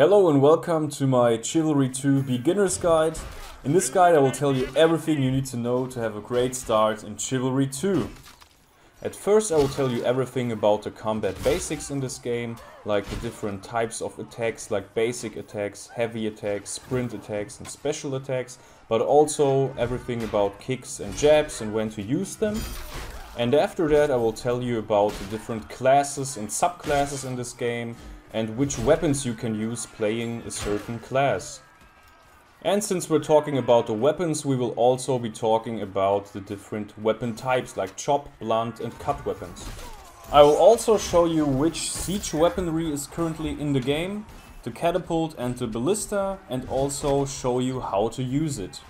Hello and welcome to my Chivalry 2 Beginner's Guide. In this guide I will tell you everything you need to know to have a great start in Chivalry 2. At first I will tell you everything about the combat basics in this game, like the different types of attacks, like basic attacks, heavy attacks, sprint attacks and special attacks, but also everything about kicks and jabs and when to use them. And after that I will tell you about the different classes and subclasses in this game, and which weapons you can use playing a certain class. And since we're talking about the weapons, we will also be talking about the different weapon types like chop, blunt and cut weapons. I will also show you which siege weaponry is currently in the game, the catapult and the ballista, and also show you how to use it.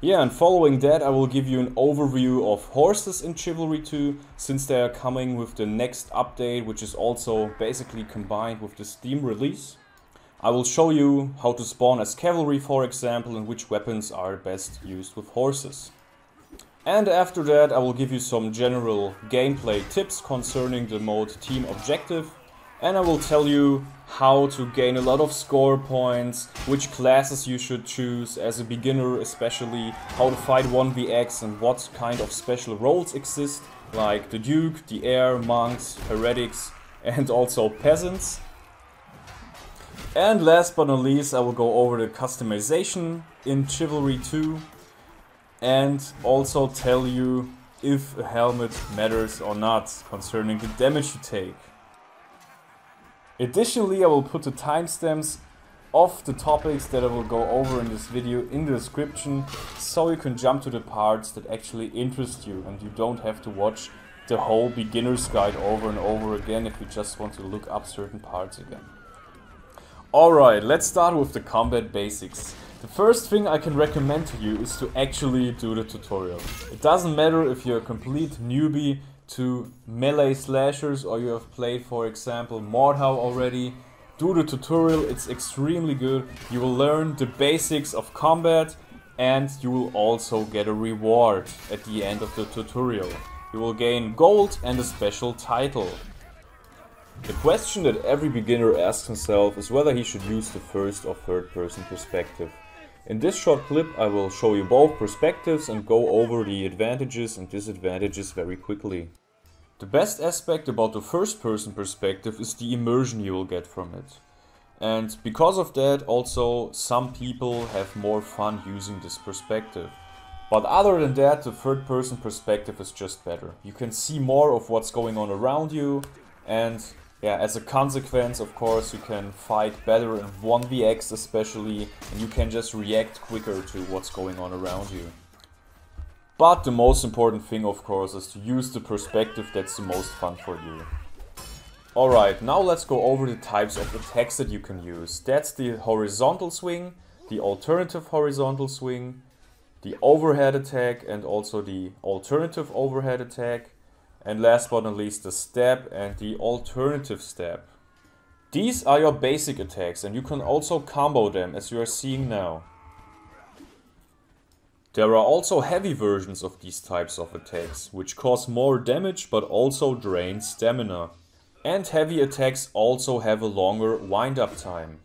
Yeah, and following that I will give you an overview of horses in Chivalry 2, since they are coming with the next update, which is also basically combined with the Steam release. I will show you how to spawn as cavalry, for example, and which weapons are best used with horses. And after that I will give you some general gameplay tips concerning the mode Team Objective, and I will tell you how to gain a lot of score points, which classes you should choose as a beginner, especially how to fight 1vx and what kind of special roles exist, like the Duke, the Heir, monks, heretics and also peasants. And last but not least I will go over the customization in Chivalry 2 and also tell you if a helmet matters or not concerning the damage you take. Additionally, I will put the timestamps of the topics that I will go over in this video in the description, so you can jump to the parts that actually interest you and you don't have to watch the whole beginner's guide over and over again if you just want to look up certain parts again. Alright, let's start with the combat basics. The first thing I can recommend to you is to actually do the tutorial. It doesn't matter if you're a complete newbie to melee slashers or you have played, for example, Mordhau already. Do the tutorial, it's extremely good. You will learn the basics of combat and you will also get a reward at the end of the tutorial. You will gain gold and a special title. The question that every beginner asks himself is whether he should use the first or third person perspective. In this short clip I will show you both perspectives and go over the advantages and disadvantages very quickly. The best aspect about the first person perspective is the immersion you will get from it. And because of that also some people have more fun using this perspective. But other than that, the third person perspective is just better. You can see more of what's going on around you, and yeah, as a consequence, of course, you can fight better in 1vx especially, and you can just react quicker to what's going on around you. But the most important thing, of course, is to use the perspective that's the most fun for you. Alright, now let's go over the types of attacks that you can use. That's the horizontal swing, the alternative horizontal swing, the overhead attack and also the alternative overhead attack. And last but not least, the stab and the alternative stab. These are your basic attacks and you can also combo them as you are seeing now. There are also heavy versions of these types of attacks, which cause more damage but also drain stamina. And heavy attacks also have a longer wind-up time.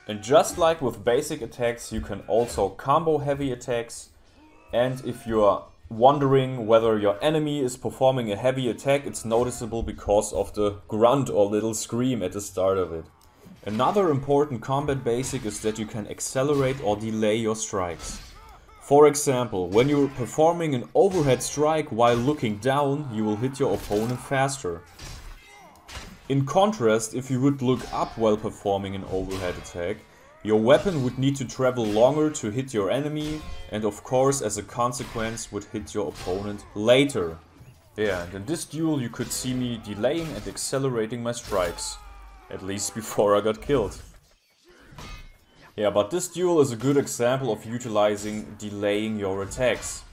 And just like with basic attacks, you can also combo heavy attacks, and if you are wondering whether your enemy is performing a heavy attack, it's noticeable because of the grunt or little scream at the start of it. Another important combat basic is that you can accelerate or delay your strikes. For example, when you're performing an overhead strike while looking down, you will hit your opponent faster. In contrast, if you would look up while performing an overhead attack, your weapon would need to travel longer to hit your enemy, and of course as a consequence would hit your opponent later. Yeah, and in this duel you could see me delaying and accelerating my strikes. At least before I got killed. Yeah, but this duel is a good example of utilizing delaying your attacks.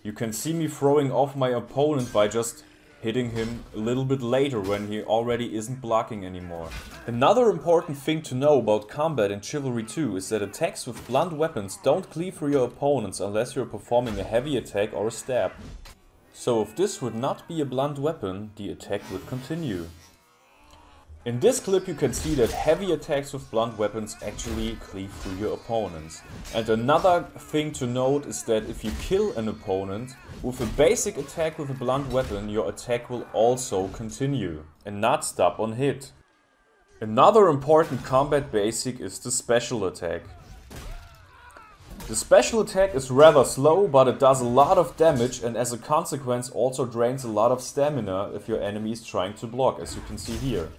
You can see me throwing off my opponent by just hitting him a little bit later when he already isn't blocking anymore. Another important thing to know about combat in Chivalry 2 is that attacks with blunt weapons don't cleave through your opponents unless you're performing a heavy attack or a stab. So if this would not be a blunt weapon, the attack would continue. In this clip you can see that heavy attacks with blunt weapons actually cleave through your opponents. And another thing to note is that if you kill an opponent with a basic attack with a blunt weapon, your attack will also continue and not stop on hit. Another important combat basic is the special attack. The special attack is rather slow, but it does a lot of damage and as a consequence also drains a lot of stamina if your enemy is trying to block, as you can see here.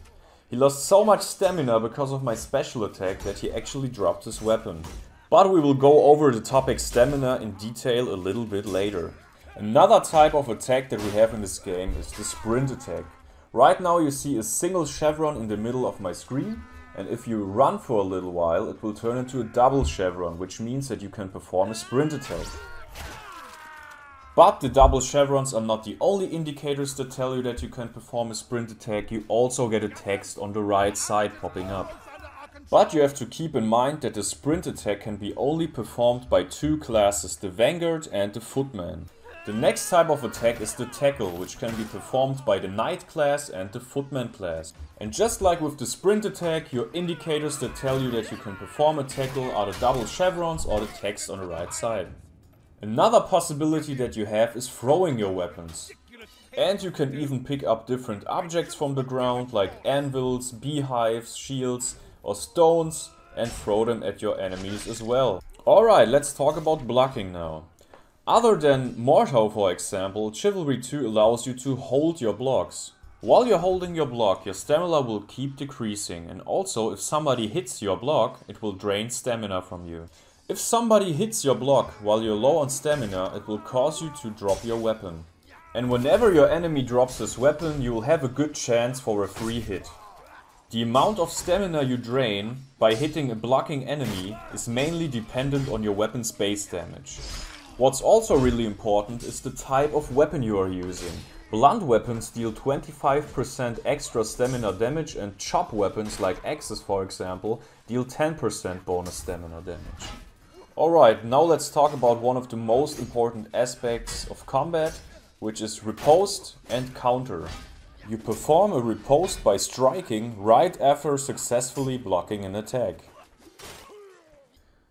He lost so much stamina because of my special attack that he actually dropped his weapon. But we will go over the topic stamina in detail a little bit later. Another type of attack that we have in this game is the sprint attack. Right now you see a single chevron in the middle of my screen, and if you run for a little while it will turn into a double chevron, which means that you can perform a sprint attack. But the double chevrons are not the only indicators that tell you that you can perform a sprint attack. You also get a text on the right side popping up. But you have to keep in mind that the sprint attack can be only performed by two classes, the Vanguard and the Footman. The next type of attack is the tackle, which can be performed by the Knight class and the Footman class. And just like with the sprint attack, your indicators that tell you that you can perform a tackle are the double chevrons or the text on the right side. Another possibility that you have is throwing your weapons. And you can even pick up different objects from the ground like anvils, beehives, shields or stones and throw them at your enemies as well. Alright, let's talk about blocking now. Other than Morto, for example, Chivalry 2 allows you to hold your blocks. While you're holding your block, your stamina will keep decreasing, and also if somebody hits your block, it will drain stamina from you. If somebody hits your block while you're low on stamina, it will cause you to drop your weapon. And whenever your enemy drops his weapon, you will have a good chance for a free hit. The amount of stamina you drain by hitting a blocking enemy is mainly dependent on your weapon's base damage. What's also really important is the type of weapon you are using. Blunt weapons deal 25% extra stamina damage and chop weapons like axes, for example, deal 10% bonus stamina damage. Alright, now let's talk about one of the most important aspects of combat, which is riposte and counter. You perform a riposte by striking right after successfully blocking an attack.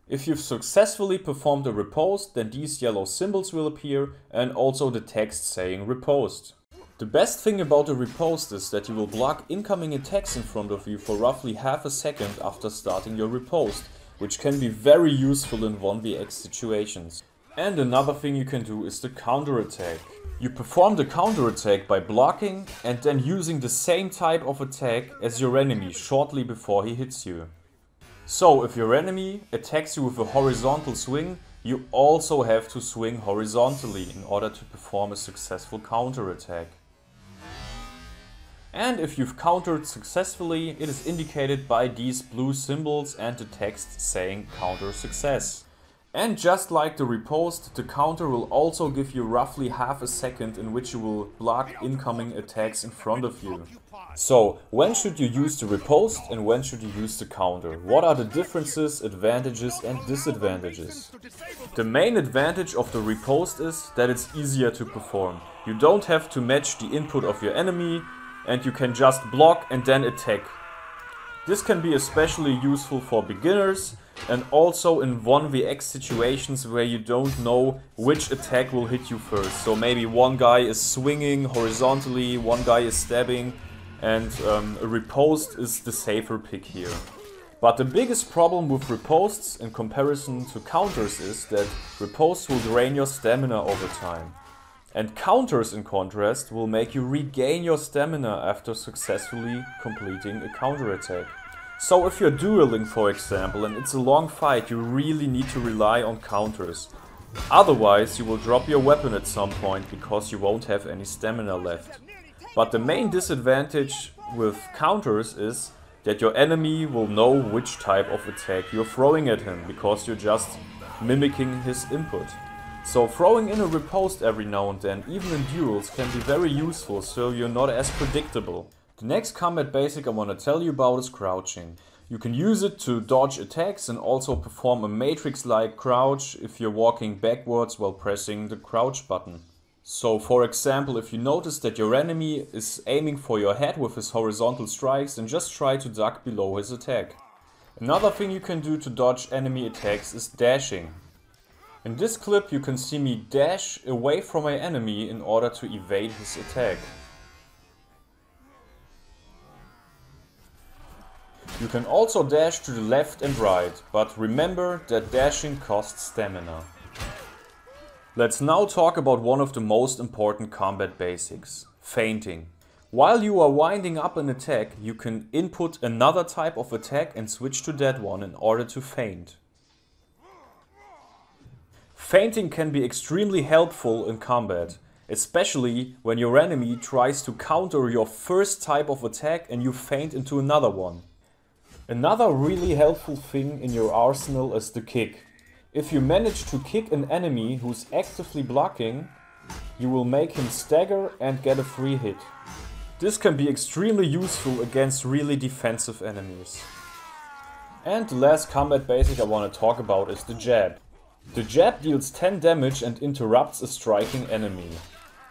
If you've successfully performed a riposte, then these yellow symbols will appear and also the text saying riposte. The best thing about a riposte is that you will block incoming attacks in front of you for roughly half a second after starting your riposte, which can be very useful in 1vx situations. And another thing you can do is the counter attack. You perform the counter attack by blocking and then using the same type of attack as your enemy shortly before he hits you. So if your enemy attacks you with a horizontal swing, you also have to swing horizontally in order to perform a successful counter attack. And if you've countered successfully, it is indicated by these blue symbols and the text saying counter success. And just like the riposte, the counter will also give you roughly half a second in which you will block incoming attacks in front of you. So, when should you use the riposte and when should you use the counter? What are the differences, advantages and disadvantages? The main advantage of the riposte is that it's easier to perform. You don't have to match the input of your enemy and you can just block and then attack. This can be especially useful for beginners and also in 1vx situations where you don't know which attack will hit you first. So maybe one guy is swinging horizontally, one guy is stabbing, and a riposte is the safer pick here. But the biggest problem with ripostes in comparison to counters is that ripostes will drain your stamina over time. And counters, in contrast, will make you regain your stamina after successfully completing a counterattack. So if you're dueling, for example, and it's a long fight, you really need to rely on counters. Otherwise, you will drop your weapon at some point because you won't have any stamina left. But the main disadvantage with counters is that your enemy will know which type of attack you're throwing at him, because you're just mimicking his input. So throwing in a riposte every now and then, even in duels, can be very useful, so you're not as predictable. The next combat basic I want to tell you about is crouching. You can use it to dodge attacks and also perform a matrix-like crouch if you're walking backwards while pressing the crouch button. So for example, if you notice that your enemy is aiming for your head with his horizontal strikes, then just try to duck below his attack. Another thing you can do to dodge enemy attacks is dashing. In this clip you can see me dash away from my enemy in order to evade his attack. You can also dash to the left and right, but remember that dashing costs stamina. Let's now talk about one of the most important combat basics, feinting. While you are winding up an attack, you can input another type of attack and switch to that one in order to feint. Feinting can be extremely helpful in combat, especially when your enemy tries to counter your first type of attack and you feint into another one. Another really helpful thing in your arsenal is the kick. If you manage to kick an enemy who's actively blocking, you will make him stagger and get a free hit. This can be extremely useful against really defensive enemies. And the last combat basic I want to talk about is the jab. The jab deals 10 damage and interrupts a striking enemy.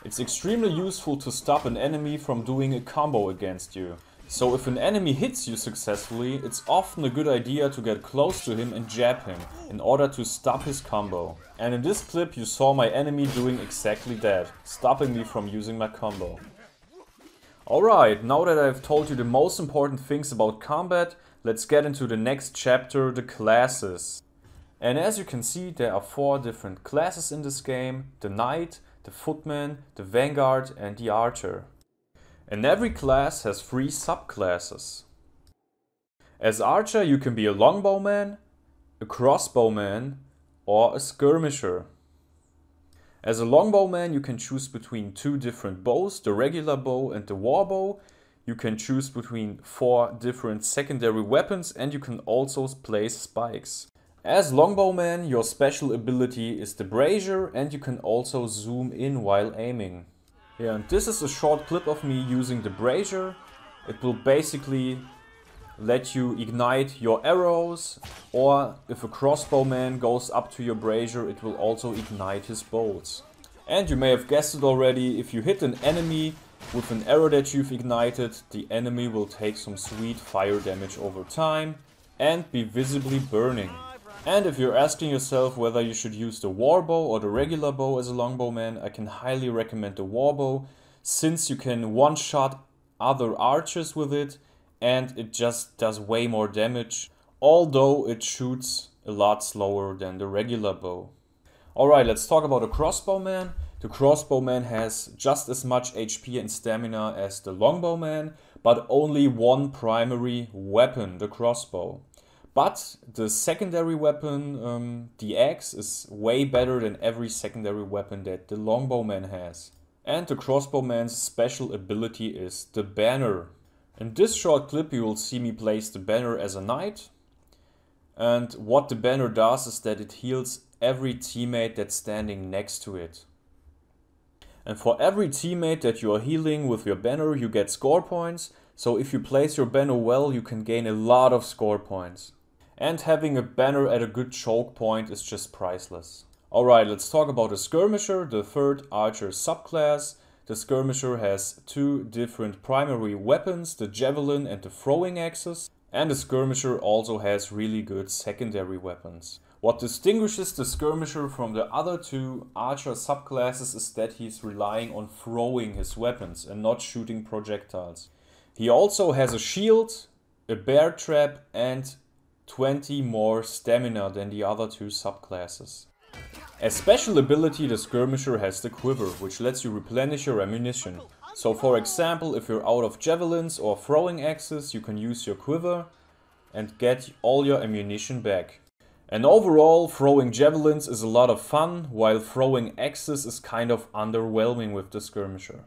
It's extremely useful to stop an enemy from doing a combo against you. So if an enemy hits you successfully, it's often a good idea to get close to him and jab him in order to stop his combo. And in this clip you saw my enemy doing exactly that, stopping me from using my combo. Alright, now that I've told you the most important things about combat, let's get into the next chapter, the classes. And as you can see, there are 4 different classes in this game: the Knight, the Footman, the Vanguard and the Archer. And every class has 3 subclasses. As Archer you can be a Longbowman, a Crossbowman or a Skirmisher. As a Longbowman you can choose between 2 different bows, the regular bow and the warbow. You can choose between 4 different secondary weapons and you can also place spikes. As Longbowman your special ability is the Brazier and you can also zoom in while aiming. Yeah, and this is a short clip of me using the Brazier. It will basically let you ignite your arrows, or if a crossbowman goes up to your Brazier, it will also ignite his bolts. And you may have guessed it already, if you hit an enemy with an arrow that you've ignited, the enemy will take some sweet fire damage over time and be visibly burning. And if you're asking yourself whether you should use the warbow or the regular bow as a Longbowman, I can highly recommend the warbow, since you can one-shot other archers with it and it just does way more damage, although it shoots a lot slower than the regular bow. Alright, let's talk about the crossbowman. The crossbowman has just as much HP and stamina as the Longbowman, but only one primary weapon, the crossbow. But the secondary weapon, the axe, is way better than every secondary weapon that the Longbowman has. And the crossbowman's special ability is the banner. In this short clip you will see me place the banner as a knight. And what the banner does is that it heals every teammate that's standing next to it. And for every teammate that you are healing with your banner you get score points. So if you place your banner well you can gain a lot of score points. And having a banner at a good choke point is just priceless. Alright, let's talk about the Skirmisher, the 3rd Archer subclass. The Skirmisher has 2 different primary weapons, the Javelin and the throwing axes. And the Skirmisher also has really good secondary weapons. What distinguishes the Skirmisher from the other 2 Archer subclasses is that he's relying on throwing his weapons and not shooting projectiles. He also has a shield, a bear trap and 20 more stamina than the other 2 subclasses. As special ability the Skirmisher has the Quiver, which lets you replenish your ammunition. So for example, if you're out of javelins or throwing axes, you can use your Quiver and get all your ammunition back. And overall, throwing javelins is a lot of fun, while throwing axes is kind of underwhelming with the Skirmisher.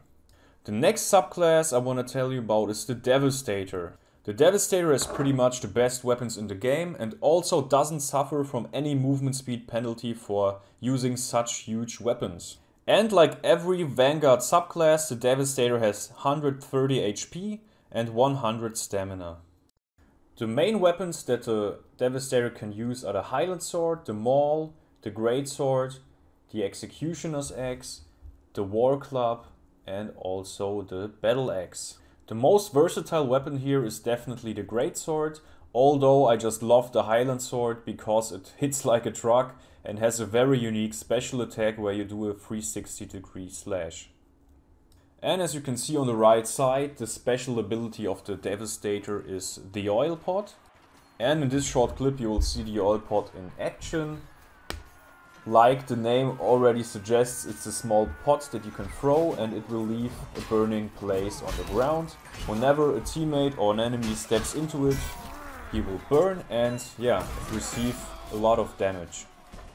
The next subclass I want to tell you about is the Devastator. The Devastator has pretty much the best weapons in the game and also doesn't suffer from any movement speed penalty for using such huge weapons. And like every Vanguard subclass, the Devastator has 130 HP and 100 stamina. The main weapons that the Devastator can use are the Highland Sword, the Maul, the Greatsword, the Executioner's Axe, the War Club, and also the Battle Axe. The most versatile weapon here is definitely the Greatsword, although I just love the Highland Sword because it hits like a truck and has a very unique special attack where you do a 360-degree slash. And as you can see on the right side, the special ability of the Devastator is the Oil Pot. And in this short clip you will see the Oil Pot in action. Like the name already suggests, it's a small pot that you can throw and it will leave a burning place on the ground. Whenever a teammate or an enemy steps into it, he will burn and receive a lot of damage.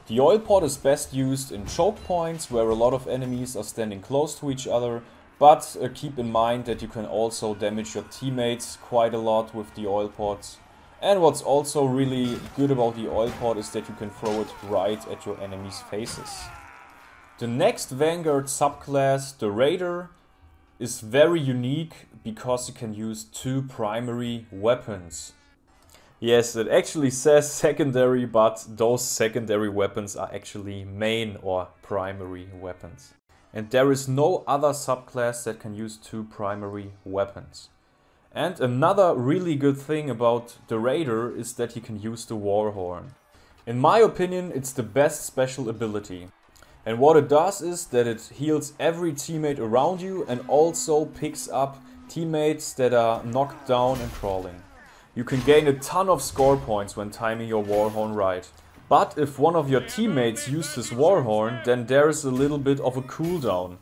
The Oil Pot is best used in choke points where a lot of enemies are standing close to each other, but keep in mind that you can also damage your teammates quite a lot with the Oil Pots. And what's also really good about the Oil Pot is that you can throw it right at your enemies' faces. The next Vanguard subclass, the Raider, is very unique because you can use two primary weapons. Yes, it actually says secondary, but those secondary weapons are actually main or primary weapons. And there is no other subclass that can use two primary weapons. And another really good thing about the Raider is that he can use the Warhorn. In my opinion, it's the best special ability. And what it does is that it heals every teammate around you and also picks up teammates that are knocked down and crawling. You can gain a ton of score points when timing your Warhorn right. But if one of your teammates used his Warhorn, then there is a little bit of a cooldown.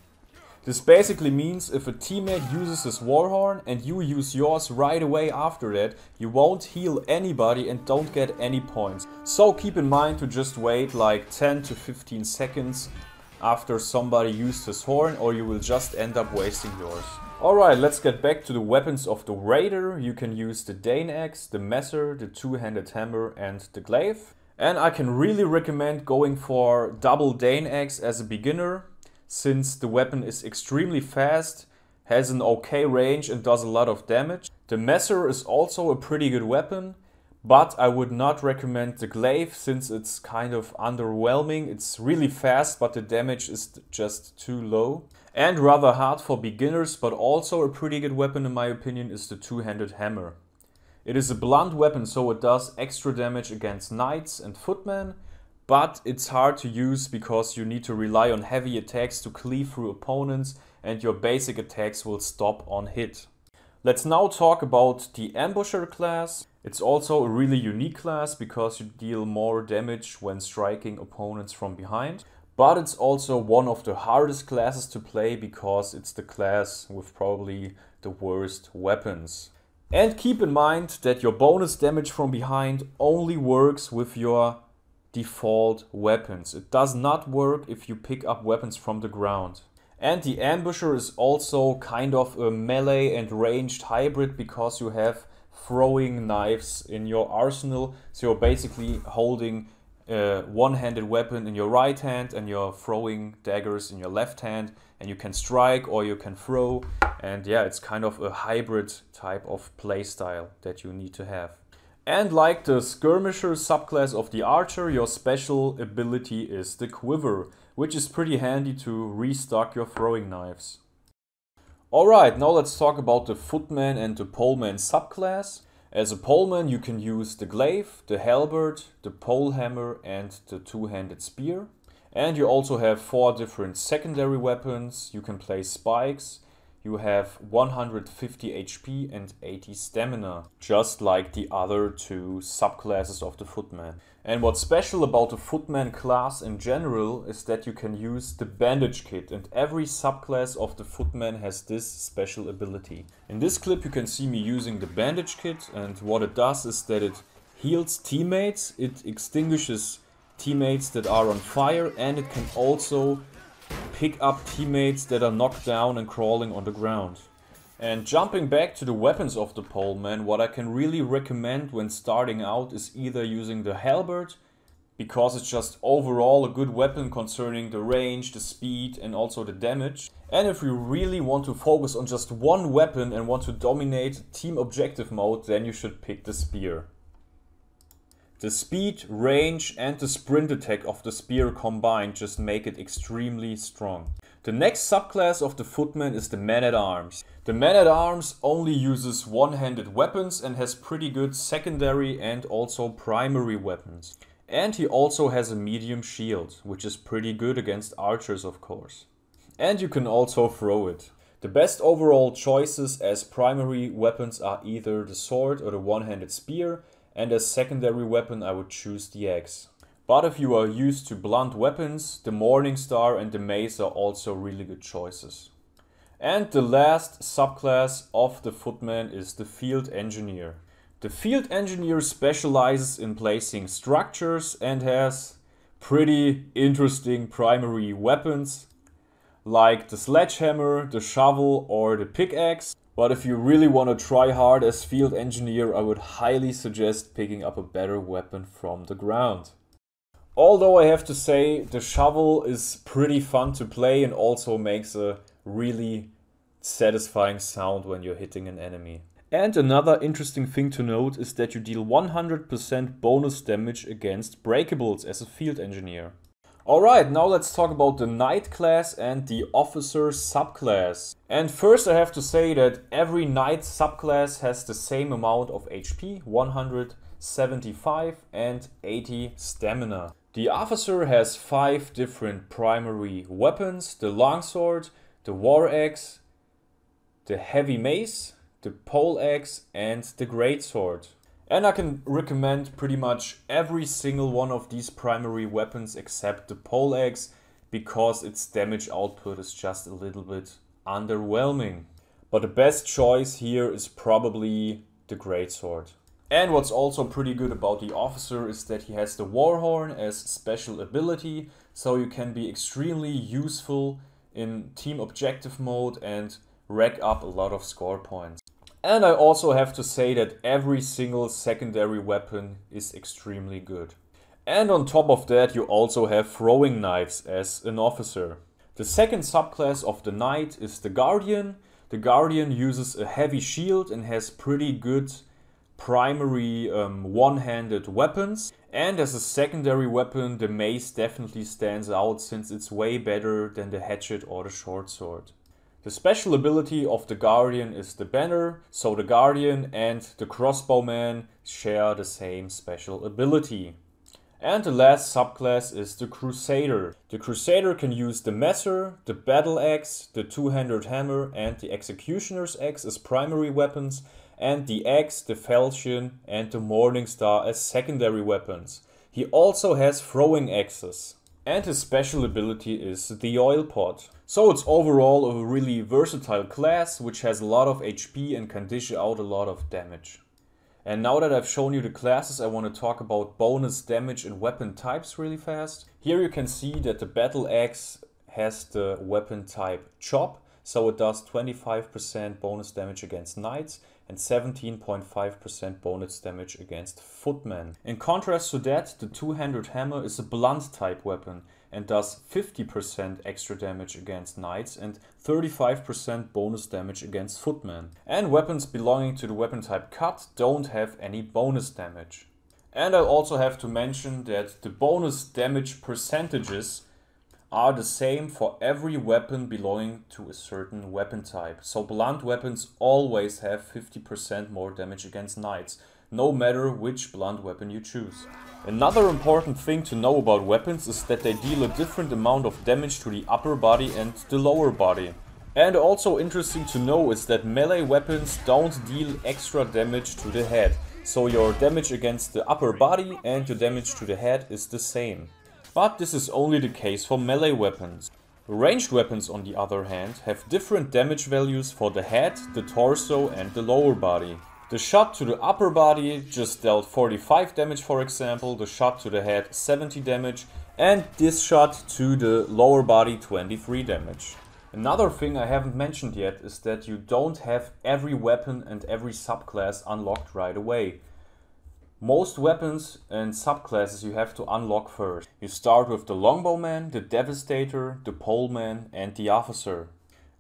This basically means if a teammate uses his Warhorn and you use yours right away after that, you won't heal anybody and don't get any points. So keep in mind to just wait like 10 to 15 seconds after somebody used his horn, or you will just end up wasting yours. Alright, let's get back to the weapons of the Raider. You can use the Dane Axe, the Messer, the two-handed hammer and the glaive. And I can really recommend going for double Dane Axe as a beginner, since the weapon is extremely fast, has an okay range and does a lot of damage. The Messer is also a pretty good weapon, but I would not recommend the glaive since it's kind of underwhelming. It's really fast, but the damage is just too low. And rather hard for beginners, but also a pretty good weapon in my opinion is the two-handed hammer. It is a blunt weapon, so it does extra damage against knights and footmen, but it's hard to use because you need to rely on heavy attacks to cleave through opponents and your basic attacks will stop on hit. Let's now talk about the Ambusher class. It's also a really unique class because you deal more damage when striking opponents from behind. But it's also one of the hardest classes to play because it's the class with probably the worst weapons. And keep in mind that your bonus damage from behind only works with your default weapons. It does not work if you pick up weapons from the ground. And the Ambusher is also kind of a melee and ranged hybrid because you have throwing knives in your arsenal. So you're basically holding a one-handed weapon in your right hand and you're throwing daggers in your left hand, and you can strike or you can throw. And yeah, it's kind of a hybrid type of playstyle that you need to have. And like the Skirmisher subclass of the Archer, your special ability is the Quiver, which is pretty handy to restock your throwing knives. Alright, now let's talk about the Footman and the Poleman subclass. As a Poleman you can use the Glaive, the Halberd, the Polehammer and the two-handed spear. And you also have 4 different secondary weapons. You can play spikes. You have 150 HP and 80 stamina, just like the other 2 subclasses of the Footman. And what's special about the Footman class in general is that you can use the Bandage Kit, and every subclass of the Footman has this special ability. In this clip you can see me using the Bandage Kit, and what it does is that it heals teammates, it extinguishes teammates that are on fire, and it can also pick up teammates that are knocked down and crawling on the ground. And jumping back to the weapons of the Poleman, what I can really recommend when starting out is either using the Halberd, because it's just overall a good weapon concerning the range, the speed and also the damage. And if you really want to focus on just one weapon and want to dominate team objective mode, then you should pick the Spear. The speed, range and the sprint attack of the spear combined just make it extremely strong. The next subclass of the footman is the man-at-arms. The man-at-arms only uses one-handed weapons and has pretty good secondary and also primary weapons. And he also has a medium shield, which is pretty good against archers of course. And you can also throw it. The best overall choices as primary weapons are either the sword or the one-handed spear, and as secondary weapon I would choose the axe. But if you are used to blunt weapons, the Morning Star and the mace are also really good choices. And the last subclass of the footman is the field engineer. The field engineer specializes in placing structures and has pretty interesting primary weapons like the sledgehammer, the shovel or the pickaxe. But if you really want to try hard as field engineer, I would highly suggest picking up a better weapon from the ground. Although I have to say the shovel is pretty fun to play and also makes a really satisfying sound when you're hitting an enemy. And another interesting thing to note is that you deal 100% bonus damage against breakables as a field engineer. Alright, now let's talk about the knight class and the officer subclass. And first I have to say that every knight subclass has the same amount of HP, 175 and 80 stamina. The officer has 5 different primary weapons: the longsword, the war axe, the heavy mace, the pole axe and the greatsword. And I can recommend pretty much every single one of these primary weapons except the pole axe, because its damage output is just a little bit underwhelming. But the best choice here is probably the greatsword. And what's also pretty good about the officer is that he has the warhorn as special ability, so you can be extremely useful in team objective mode and rack up a lot of score points. And I also have to say that every single secondary weapon is extremely good. And on top of that you also have throwing knives as an officer. The second subclass of the knight is the guardian. The guardian uses a heavy shield and has pretty good primary one-handed weapons. And as a secondary weapon the mace definitely stands out since it's way better than the hatchet or the short sword. The special ability of the Guardian is the banner, so the Guardian and the crossbowman share the same special ability. And the last subclass is the Crusader. The Crusader can use the Messer, the Battle Axe, the Two-Handed Hammer and the Executioner's Axe as primary weapons, and the Axe, the Falchion and the Morning Star as secondary weapons. He also has throwing axes. And his special ability is the Oil Pot. So it's overall a really versatile class which has a lot of HP and can dish out a lot of damage. And now that I've shown you the classes, I want to talk about bonus damage and weapon types really fast. Here you can see that the Battle Axe has the weapon type Chop, so it does 25% bonus damage against knights and 17.5% bonus damage against footmen. In contrast to that, the Two-Handed Hammer is a blunt type weapon and does 50% extra damage against knights and 35% bonus damage against footmen. And weapons belonging to the weapon type Cut don't have any bonus damage. And I also have to mention that the bonus damage percentages are the same for every weapon belonging to a certain weapon type. So blunt weapons always have 50% more damage against knights, no matter which blunt weapon you choose. Another important thing to know about weapons is that they deal a different amount of damage to the upper body and the lower body. And also interesting to know is that melee weapons don't deal extra damage to the head. So your damage against the upper body and your damage to the head is the same. But this is only the case for melee weapons. Ranged weapons, on the other hand, have different damage values for the head, the torso and the lower body. The shot to the upper body just dealt 45 damage, for example, the shot to the head 70 damage, and this shot to the lower body 23 damage. Another thing I haven't mentioned yet is that you don't have every weapon and every subclass unlocked right away. Most weapons and subclasses you have to unlock first. You start with the Longbowman, the Devastator, the Poleman and the Officer.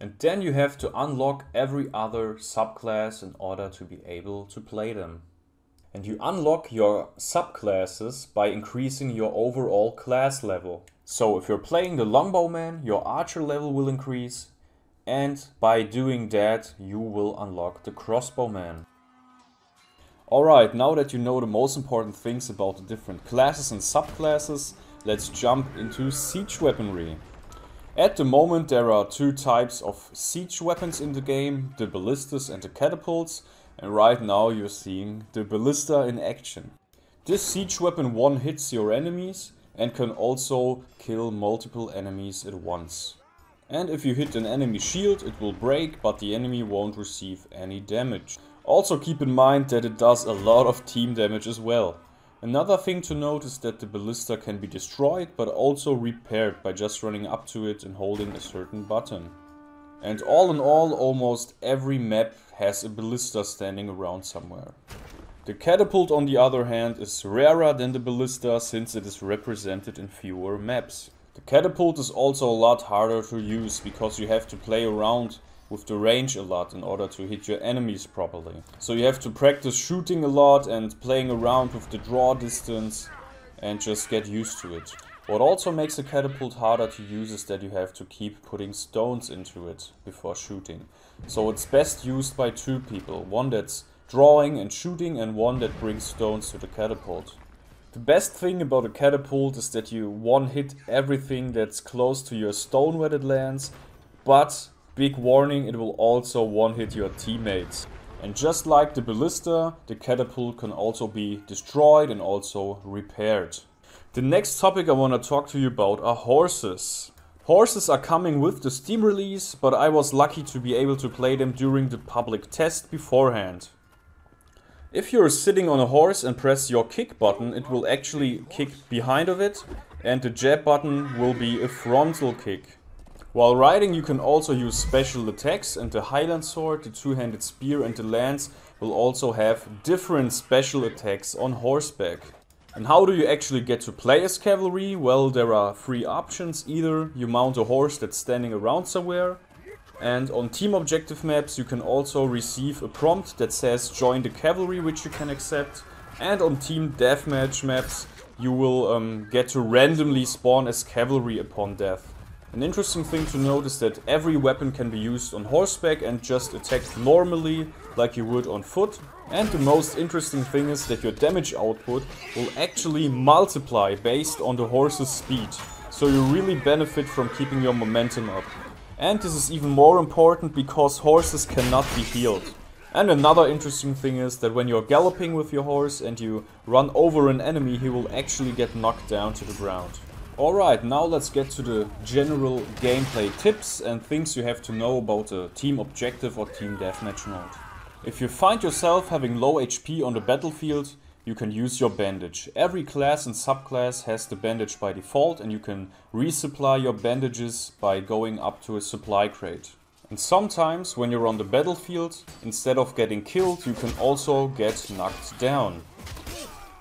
And then you have to unlock every other subclass in order to be able to play them. And you unlock your subclasses by increasing your overall class level. So if you're playing the Longbowman, your archer level will increase, and by doing that you will unlock the Crossbowman. Alright, now that you know the most important things about the different classes and subclasses, let's jump into siege weaponry. At the moment there are two types of siege weapons in the game, the ballistas and the catapults, and right now you're seeing the ballista in action. This siege weapon one hits your enemies and can also kill multiple enemies at once. And if you hit an enemy shield it will break, but the enemy won't receive any damage. Also keep in mind that it does a lot of team damage as well. Another thing to note is that the ballista can be destroyed but also repaired by just running up to it and holding a certain button. And all in all, almost every map has a ballista standing around somewhere. The catapult on the other hand is rarer than the ballista since it is represented in fewer maps. The catapult is also a lot harder to use because you have to play around with the range a lot in order to hit your enemies properly. So you have to practice shooting a lot and playing around with the draw distance and just get used to it. What also makes a catapult harder to use is that you have to keep putting stones into it before shooting. So it's best used by two people, one that's drawing and shooting and one that brings stones to the catapult. The best thing about a catapult is that you one hit everything that's close to your stone where it lands, but big warning, it will also one hit your teammates. And just like the ballista, the catapult can also be destroyed and also repaired. The next topic I want to talk to you about are horses. Horses are coming with the Steam release, but I was lucky to be able to play them during the public test beforehand. If you're sitting on a horse and press your kick button, it will actually kick behind of it, and the jab button will be a frontal kick. While riding you can also use special attacks, and the Highland Sword, the two-handed spear and the lance will also have different special attacks on horseback. And how do you actually get to play as cavalry? Well, there are three options. Either you mount a horse that's standing around somewhere, and on team objective maps you can also receive a prompt that says join the cavalry, which you can accept. And on team deathmatch maps you will get to randomly spawn as cavalry upon death. An interesting thing to note is that every weapon can be used on horseback and just attacked normally like you would on foot. And the most interesting thing is that your damage output will actually multiply based on the horse's speed. So you really benefit from keeping your momentum up. And this is even more important because horses cannot be healed. And another interesting thing is that when you're galloping with your horse and you run over an enemy, he will actually get knocked down to the ground. Alright, now let's get to the general gameplay tips and things you have to know about a team objective or team deathmatch mode. If you find yourself having low HP on the battlefield, you can use your bandage. Every class and subclass has the bandage by default, and you can resupply your bandages by going up to a supply crate. And sometimes when you're on the battlefield, instead of getting killed, you can also get knocked down.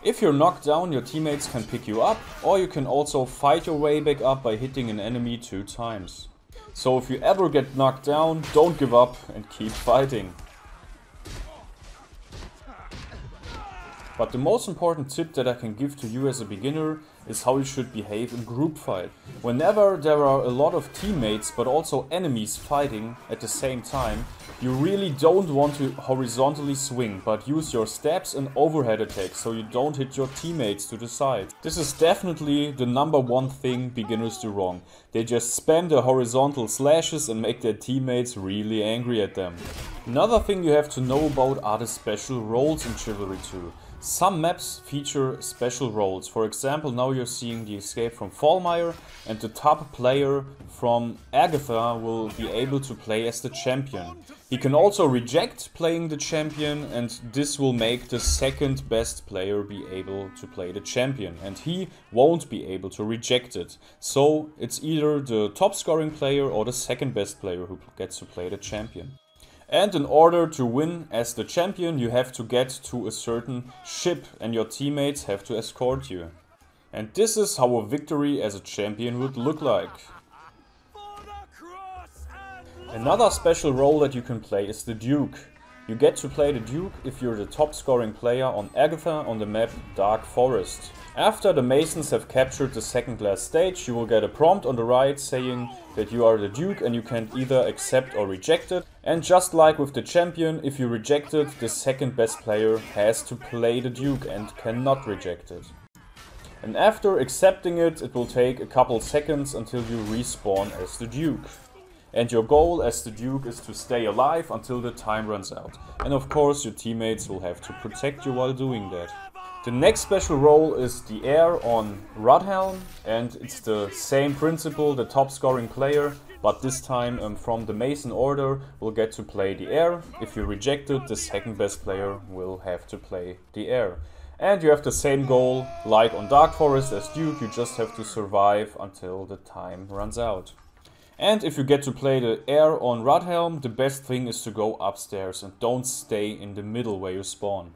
If you're knocked down, your teammates can pick you up, or you can also fight your way back up by hitting an enemy 2 times. So if you ever get knocked down, don't give up and keep fighting. But the most important tip that I can give to you as a beginner is how you should behave in group fight. Whenever there are a lot of teammates but also enemies fighting at the same time, you really don't want to horizontally swing, but use your stabs and overhead attacks so you don't hit your teammates to the side. This is definitely the #1 thing beginners do wrong. They just spam the horizontal slashes and make their teammates really angry at them. Another thing you have to know about are the special roles in Chivalry 2. Some maps feature special roles. For example, now you're seeing the Escape from Fallmire, and the top player from Agatha will be able to play as the champion. He can also reject playing the champion, and this will make the second best player be able to play the champion, and he won't be able to reject it. So it's either the top scoring player or the second best player who gets to play the champion. And in order to win as the champion, you have to get to a certain ship and your teammates have to escort you. And this is how a victory as a champion would look like. Another special role that you can play is the Duke. You get to play the Duke if you're the top scoring player on Agatha on the map Dark Forest. After the Masons have captured the second last stage, you will get a prompt on the right saying that you are the Duke and you can either accept or reject it. And just like with the champion, if you reject it, the second best player has to play the Duke and cannot reject it. And after accepting it, it will take a couple seconds until you respawn as the Duke. And your goal as the Duke is to stay alive until the time runs out. And of course your teammates will have to protect you while doing that. The next special role is the heir on Rudhelm, and it's the same principle, the top scoring player, but this time from the Mason order will get to play the heir. If you reject it, the second best player will have to play the heir. And you have the same goal like on Dark Forest as Duke, you just have to survive until the time runs out. And if you get to play the heir on Rudhelm, the best thing is to go upstairs and don't stay in the middle where you spawn.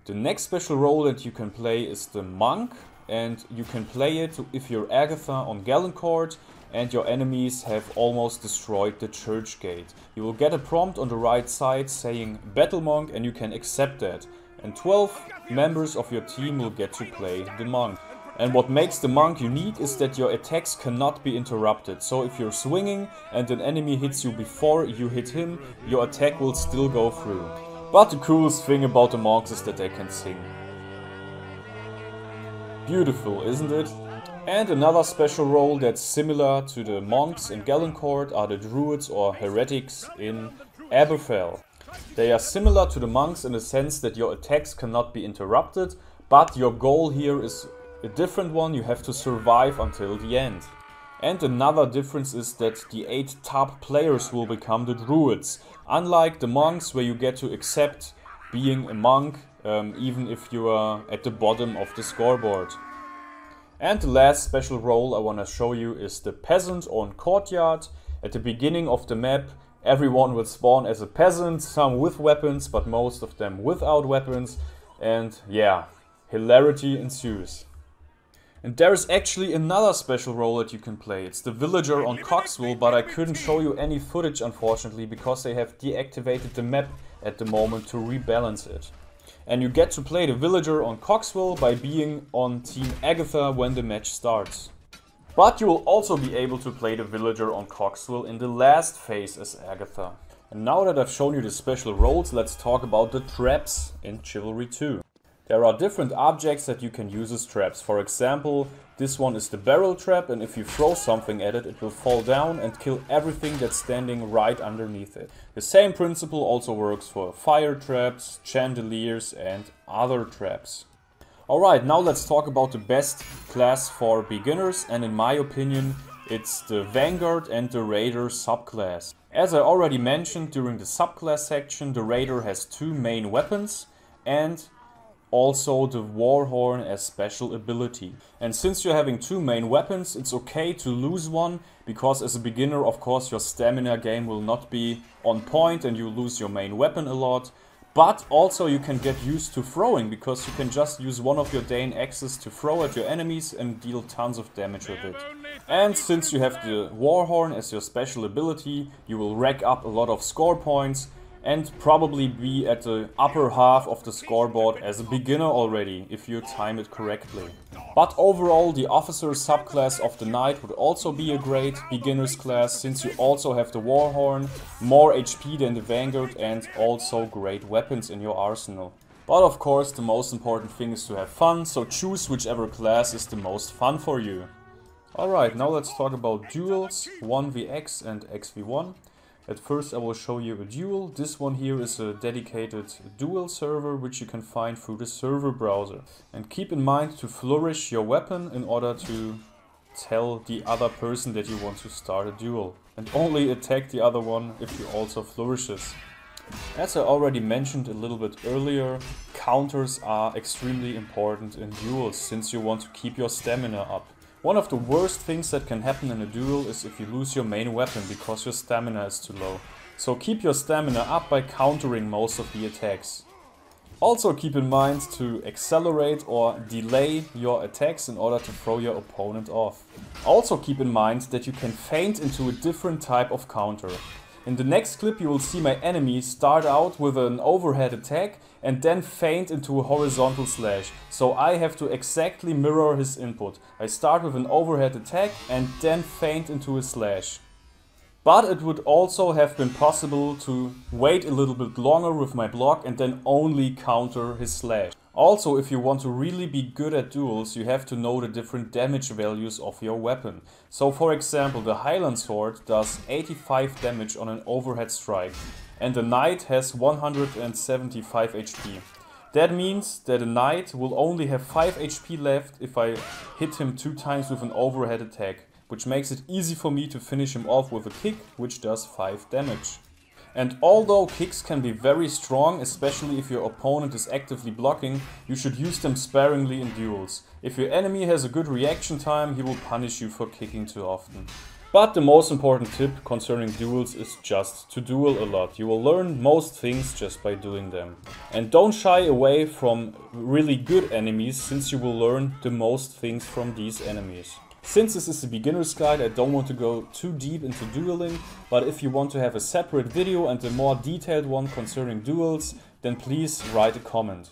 The next special role that you can play is the monk, and you can play it if you're Agatha on Galencourt and your enemies have almost destroyed the church gate. You will get a prompt on the right side saying Battle Monk and you can accept that. And 12 members of your team will get to play the monk. And what makes the monk unique is that your attacks cannot be interrupted. So if you're swinging and an enemy hits you before you hit him, your attack will still go through. But the coolest thing about the monks is that they can sing. Beautiful, isn't it? And another special role that's similar to the monks in Galencourt are the druids or heretics in Aberfell. They are similar to the monks in the sense that your attacks cannot be interrupted, but your goal here is a different one. You have to survive until the end. And another difference is that the 8 top players will become the druids. Unlike the monks where you get to accept being a monk even if you are at the bottom of the scoreboard. And the last special role I want to show you is the peasant on Courtyard. At the beginning of the map everyone will spawn as a peasant, some with weapons but most of them without weapons, and yeah, hilarity ensues. And there is actually another special role that you can play. It's the villager on Coxwell, but I couldn't show you any footage unfortunately because they have deactivated the map at the moment to rebalance it. And you get to play the villager on Coxwell by being on Team Agatha when the match starts. But you will also be able to play the villager on Coxwell in the last phase as Agatha. And now that I've shown you the special roles, let's talk about the traps in Chivalry 2. There are different objects that you can use as traps. For example, this one is the barrel trap, and if you throw something at it, it will fall down and kill everything that's standing right underneath it. The same principle also works for fire traps, chandeliers and other traps. Alright, now let's talk about the best class for beginners, and in my opinion it's the Vanguard and the Raider subclass. As I already mentioned during the subclass section, the Raider has 2 main weapons and also the Warhorn as special ability. And since you're having 2 main weapons, it's okay to lose one, because as a beginner of course your stamina game will not be on point and you lose your main weapon a lot. But also you can get used to throwing, because you can just use one of your Dane axes to throw at your enemies and deal tons of damage with it. And since you have the Warhorn as your special ability, you will rack up a lot of score points and probably be at the upper half of the scoreboard as a beginner already, if you time it correctly. But overall, the Officer subclass of the Knight would also be a great beginner's class, since you also have the Warhorn, more HP than the Vanguard and also great weapons in your arsenal. But of course the most important thing is to have fun, so choose whichever class is the most fun for you. Alright, now let's talk about duels, 1vx and xv1. At first I will show you a duel. This one here is a dedicated duel server which you can find through the server browser. And keep in mind to flourish your weapon in order to tell the other person that you want to start a duel. And only attack the other one if he also flourishes. As I already mentioned a little bit earlier, counters are extremely important in duels since you want to keep your stamina up. One of the worst things that can happen in a duel is if you lose your main weapon because your stamina is too low. So keep your stamina up by countering most of the attacks. Also keep in mind to accelerate or delay your attacks in order to throw your opponent off. Also keep in mind that you can feint into a different type of counter. In the next clip you will see my enemy start out with an overhead attack and then feint into a horizontal slash. So I have to exactly mirror his input. I start with an overhead attack and then feint into a slash. But it would also have been possible to wait a little bit longer with my block and then only counter his slash. Also, if you want to really be good at duels, you have to know the different damage values of your weapon. So for example, the Highland Sword does 85 damage on an overhead strike and the Knight has 175 HP. That means that a Knight will only have 5 HP left if I hit him 2 times with an overhead attack, which makes it easy for me to finish him off with a kick, which does 5 damage. And although kicks can be very strong, especially if your opponent is actively blocking, you should use them sparingly in duels. If your enemy has a good reaction time, he will punish you for kicking too often. But the most important tip concerning duels is just to duel a lot. You will learn most things just by doing them. And don't shy away from really good enemies, since you will learn the most things from these enemies. Since this is a beginner's guide, I don't want to go too deep into dueling, but if you want to have a separate video and a more detailed one concerning duels, then please write a comment.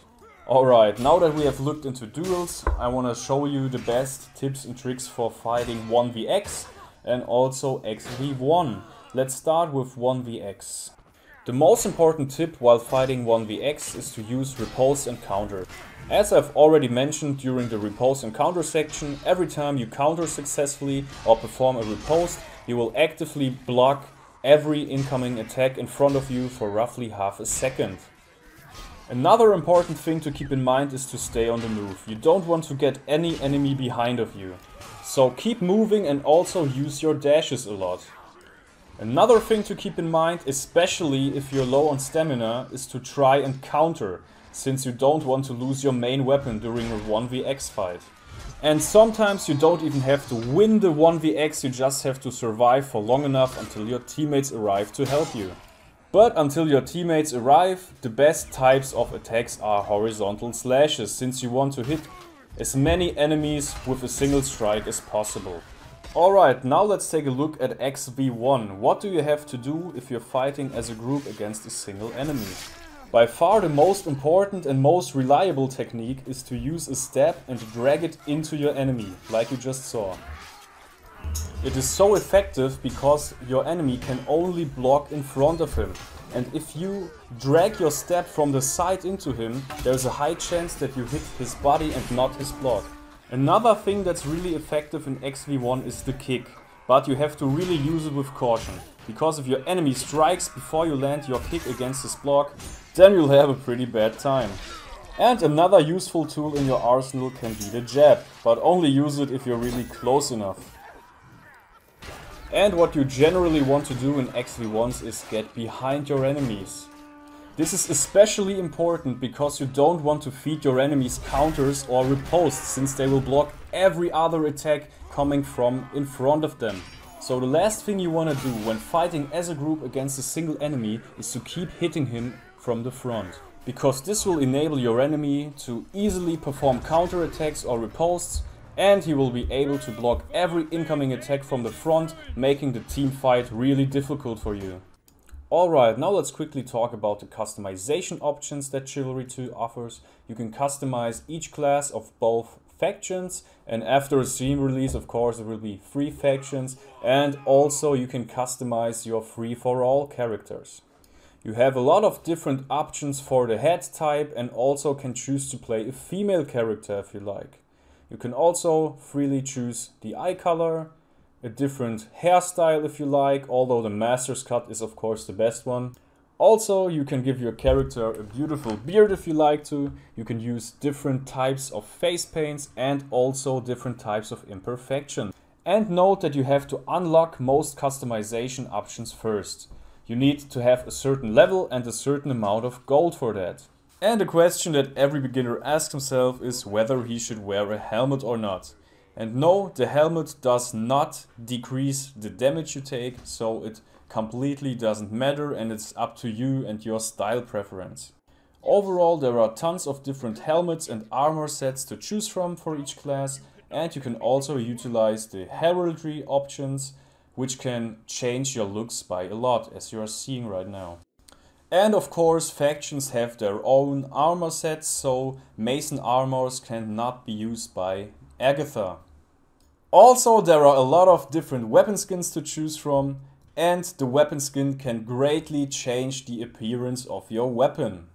Alright, now that we have looked into duels, I want to show you the best tips and tricks for fighting 1vx and also xv1. Let's start with 1vx. The most important tip while fighting 1vx is to use riposte and counter. As I've already mentioned during the riposte and counter section, every time you counter successfully or perform a riposte, you will actively block every incoming attack in front of you for roughly half a second. Another important thing to keep in mind is to stay on the move. You don't want to get any enemy behind of you. So keep moving and also use your dashes a lot. Another thing to keep in mind, especially if you're low on stamina, is to try and counter, since you don't want to lose your main weapon during a 1vx fight. And sometimes you don't even have to win the 1vx, you just have to survive for long enough until your teammates arrive to help you. But until your teammates arrive, the best types of attacks are horizontal slashes, since you want to hit as many enemies with a single strike as possible. Alright, now let's take a look at xv1. What do you have to do if you're fighting as a group against a single enemy? By far the most important and most reliable technique is to use a stab and drag it into your enemy, like you just saw. It is so effective because your enemy can only block in front of him. And if you drag your stab from the side into him, there's a high chance that you hit his body and not his block. Another thing that's really effective in xv1 is the kick, but you have to really use it with caution, because if your enemy strikes before you land your kick against his block, then you'll have a pretty bad time. And another useful tool in your arsenal can be the jab, but only use it if you're really close enough. And what you generally want to do in xv1s is get behind your enemies. This is especially important because you don't want to feed your enemies counters or ripostes, since they will block every other attack coming from in front of them. So the last thing you want to do when fighting as a group against a single enemy is to keep hitting him from the front. Because this will enable your enemy to easily perform counter attacks or ripostes, and he will be able to block every incoming attack from the front, making the team fight really difficult for you. Alright, now let's quickly talk about the customization options that Chivalry 2 offers. You can customize each class of both factions, and after a Steam release, of course, there will be 3 factions, and also you can customize your free-for-all characters. You have a lot of different options for the head type, and also can choose to play a female character if you like. You can also freely choose the eye color, a different hairstyle if you like, although the master's cut is of course the best one. Also, you can give your character a beautiful beard if you like to. You can use different types of face paints and also different types of imperfection. And note that you have to unlock most customization options first. You need to have a certain level and a certain amount of gold for that. And a question that every beginner asks himself is whether he should wear a helmet or not. And no, the helmet does not decrease the damage you take, so it completely doesn't matter and it's up to you and your style preference. Overall, there are tons of different helmets and armor sets to choose from for each class, and you can also utilize the heraldry options, which can change your looks by a lot, as you are seeing right now. And of course, factions have their own armor sets, so Mason armors cannot be used by Agatha. Also, there are a lot of different weapon skins to choose from, and the weapon skin can greatly change the appearance of your weapon.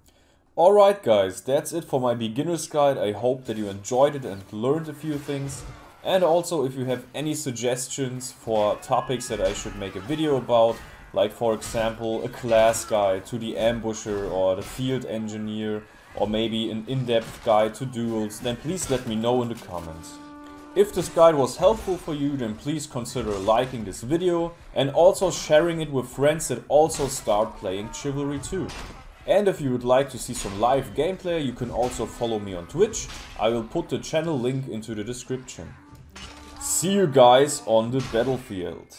Alright guys, that's it for my beginner's guide. I hope that you enjoyed it and learned a few things. And also, if you have any suggestions for topics that I should make a video about, like for example a class guide to the ambusher or the field engineer, or maybe an in-depth guide to duels, then please let me know in the comments. If this guide was helpful for you, then please consider liking this video and also sharing it with friends that also start playing Chivalry 2. And if you would like to see some live gameplay, you can also follow me on Twitch. I will put the channel link into the description. See you guys on the battlefield.